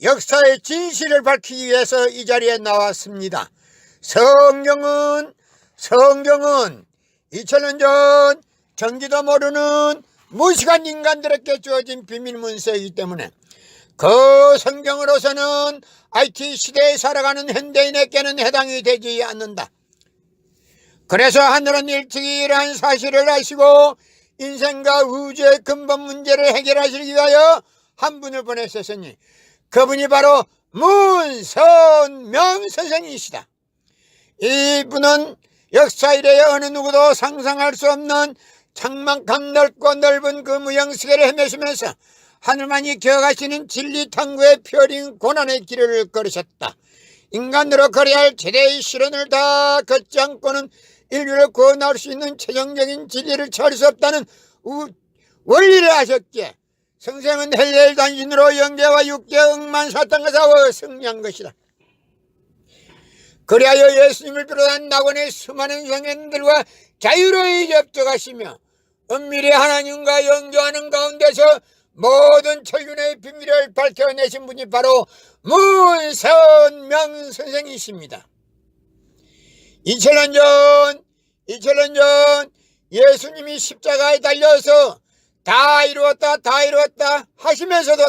역사의 진실을 밝히기 위해서 이 자리에 나왔습니다. 성경은 2000년 전 전기도 모르는 무식한 인간들에게 주어진 비밀문서이기 때문에 그 성경으로서는 IT 시대에 살아가는 현대인에게는 해당이 되지 않는다. 그래서 하늘은 일찍이 이러한 사실을 아시고 인생과 우주의 근본 문제를 해결하시기 위하여 한 분을 보내셨으니 그분이 바로 문선명 선생이시다. 이분은 역사 이래의 어느 누구도 상상할 수 없는 장막한 넓고 넓은 그 무형세계를 헤매시면서 하늘만이 기억하시는 진리 탐구의 표린 고난의 길을 걸으셨다. 인간으로 걸어야 할 최대의 실현을 다 걷지 않고는 인류를 구원할 수 있는 최종적인 진리를 찾을 수 없다는 원리를 아셨기에 성생은 헬레일 단신으로 영계와 육계 억만 사탄과 싸워 승리한 것이다. 그리하여 예수님을 비롯한 낙원의 수많은 성현들과 자유로이 접촉하시며 은밀히 하나님과 영조하는 가운데서 모든 천륜의 비밀을 밝혀내신 분이 바로 문선명 선생이십니다. 2000년 전 예수님이 십자가에 달려서 다 이루었다 하시면서도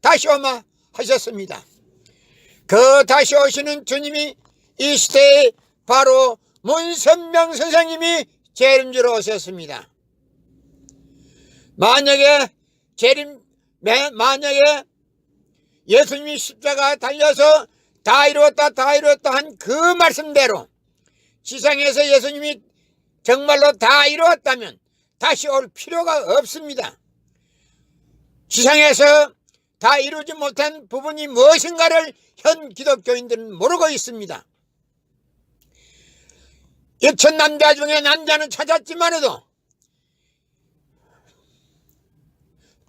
다시 오마 하셨습니다. 그 다시 오시는 주님이 이 시대에 바로 문선명 선생님이 재림주로 오셨습니다. 만약에 예수님이 십자가에 달려서 다 이루었다 한 그 말씀대로 지상에서 예수님이 정말로 다 이루었다면 다시 올 필요가 없습니다. 지상에서 다 이루지 못한 부분이 무엇인가를 현 기독교인들은 모르고 있습니다. 일천 남자 중에 남자는 찾았지만도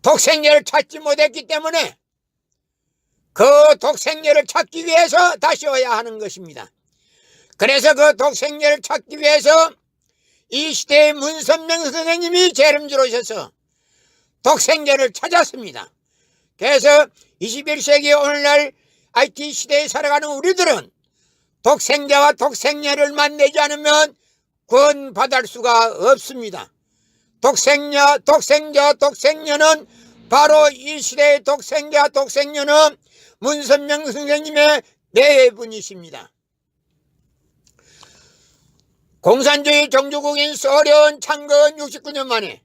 독생녀를 찾지 못했기 때문에 그 독생녀를 찾기 위해서 다시 와야 하는 것입니다. 그래서 그 독생녀를 찾기 위해서 이 시대의 문선명 선생님이 재림주로 오셔서 독생녀를 찾았습니다. 그래서 21세기 오늘날 IT 시대에 살아가는 우리들은 독생자와 독생녀를 만나지 않으면 구원받을 수가 없습니다. 독생녀는 바로 이 시대의 독생녀는 문선명 선생님의 내분이십니다. 공산주의 종주국인 소련 창건 69년 만에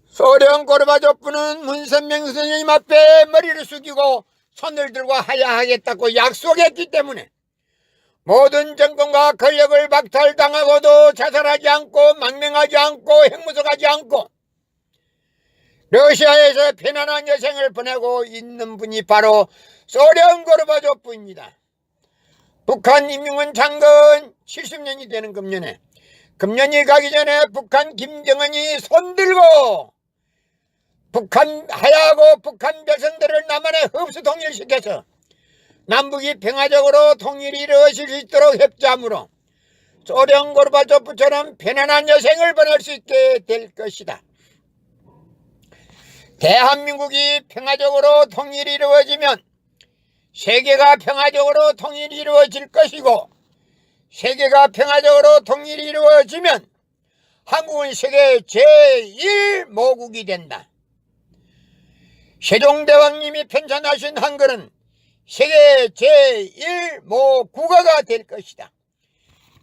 소련 고르바초프는 문선명 선생님 앞에 머리를 숙이고 손을 들고 하야하겠다고 약속했기 때문에 모든 정권과 권력을 박탈당하고도 자살하지 않고 망명하지 않고 핵무속하지 않고 러시아에서 편안한 여생을 보내고 있는 분이 바로 소련 고르바초프입니다. 북한 임명은 창건 70년이 되는 금년이 가기 전에 북한 김정은이 손들고 북한 하야하고 북한 백성들을 남한에 흡수 통일시켜서 남북이 평화적으로 통일이 이루어질 수 있도록 협조함으로 소련 고르바초프처럼 편안한 여생을 보낼 수 있게 될 것이다. 대한민국이 평화적으로 통일이 이루어지면 세계가 평화적으로 통일이 이루어질 것이고 세계가 평화적으로 통일이 이루어지면 한국은 세계 제1모국이 된다. 세종대왕님이 편찬하신 한글은 세계 제1모국어가 될 것이다.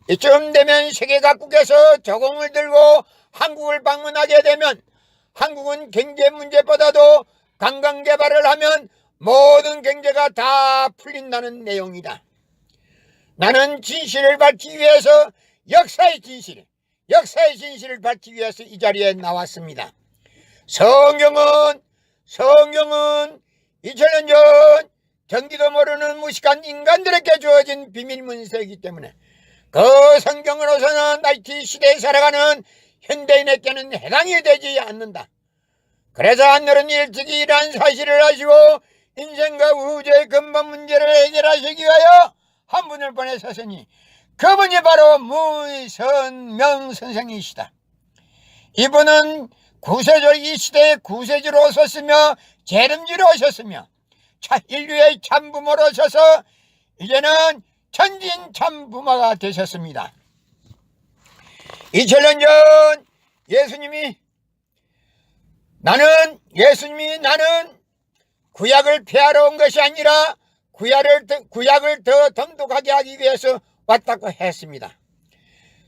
이쯤 되면 세계 각국에서 저공을 들고 한국을 방문하게 되면 한국은 경제 문제보다도 관광개발을 하면 모든 경제가 다 풀린다는 내용이다. 나는 진실을 밝히기 위해서 역사의 진실을 밝히기 위해서 이 자리에 나왔습니다. 성경은 2000년 전 전기도 모르는 무식한 인간들에게 주어진 비밀문서이기 때문에 그 성경으로서는 IT 시대에 살아가는 현대인에게는 해당이 되지 않는다. 그래서 하늘은 일찍이 이러한 사실을 아시고 인생과 우주의 근본 문제를 해결하시기 위하여 한 분을 보내셨으니 그분이 바로 문선명 선생이시다. 이분은 구세주, 이 시대의 구세주로 오셨으며 재림주로 오셨으며 인류의 참부모로 오셔서 이제는 천진 참부모가 되셨습니다. 2000년 전 예수님이 나는 구약을 폐하러 온 것이 아니라 구약을 더 돈독하게 하기 위해서 왔다고 했습니다.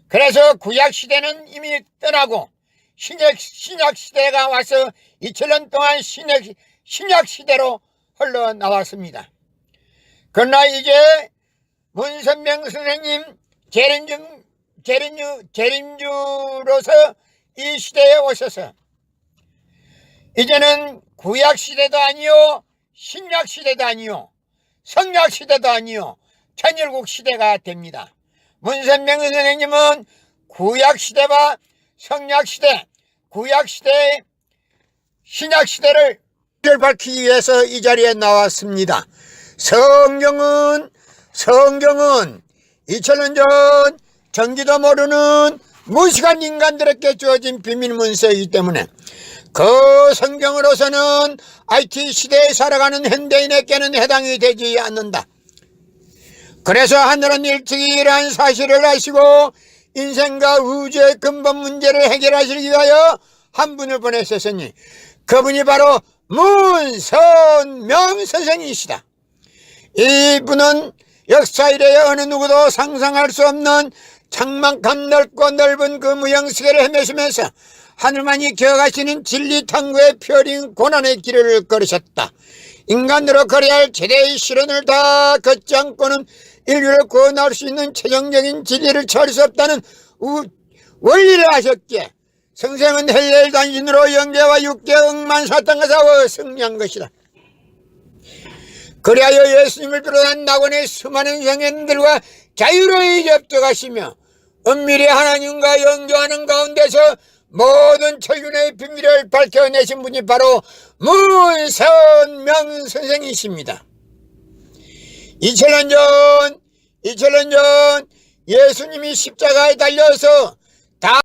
그래서 구약 시대는 이미 떠나고 신약 시대가 와서 2000년 동안 신약 시대로 흘러나왔습니다. 그러나 이제 문선명 선생님 재림주로서 이 시대에 오셔서 이제는 구약 시대도 아니요, 신약 시대도 아니요, 성약 시대도 아니요, 천일국 시대가 됩니다. 문선명 선생님은 구약 시대와 성약 시대, 구약 시대, 신약 시대를 밝히기 위해서 이 자리에 나왔습니다. 성경은 2000년 전 전기도 모르는 무식한 인간들에게 주어진 비밀 문서이기 때문에 그 성경으로서는 IT 시대에 살아가는 현대인에게는 해당이 되지 않는다. 그래서 하늘은 일찍이 이러한 사실을 아시고 인생과 우주의 근본 문제를 해결하시기 위하여 한 분을 보내셨으니 그분이 바로 문선명 선생이시다. 이분은 역사 이래의 어느 누구도 상상할 수 없는 장막한 넓고 넓은 그 무형세계를 헤매시면서 하늘만이 기억하시는 진리 탐구의 표린 고난의 길을 걸으셨다. 인간으로 걸어야 할 최대의 실현을 다 걷지 않고는 인류를 구원할 수 있는 최종적인 진리를 처할 수 없다는 원리를 아셨기에 성생은 헬렐 단신으로 영계와 육계 억만 사탄과 싸워 승리한 것이다. 그리하여 예수님을 비롯한 낙원의 수많은 성현들과 자유로이 접촉하시며 은밀히 하나님과 영조하는 가운데서 모든 천륜의 비밀을 밝혀내신 분이 바로 문선명 선생이십니다. 2000년 전 예수님이 십자가에 달려서